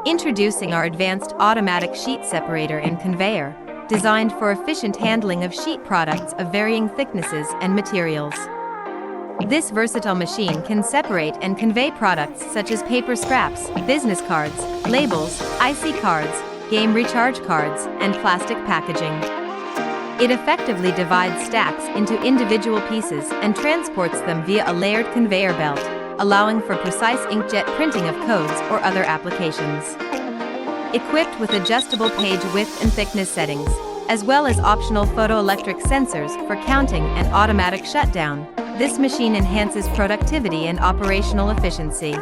Introducing our advanced automatic sheet separator and conveyor, designed for efficient handling of sheet products of varying thicknesses and materials. This versatile machine can separate and convey products such as paper scraps, business cards, labels, IC cards, game recharge cards, and plastic packaging. It effectively divides stacks into individual pieces and transports them via a layered conveyor belt, allowing for precise inkjet printing of codes or other applications. Equipped with adjustable page width and thickness settings, as well as optional photoelectric sensors for counting and automatic shutdown, this machine enhances productivity and operational efficiency.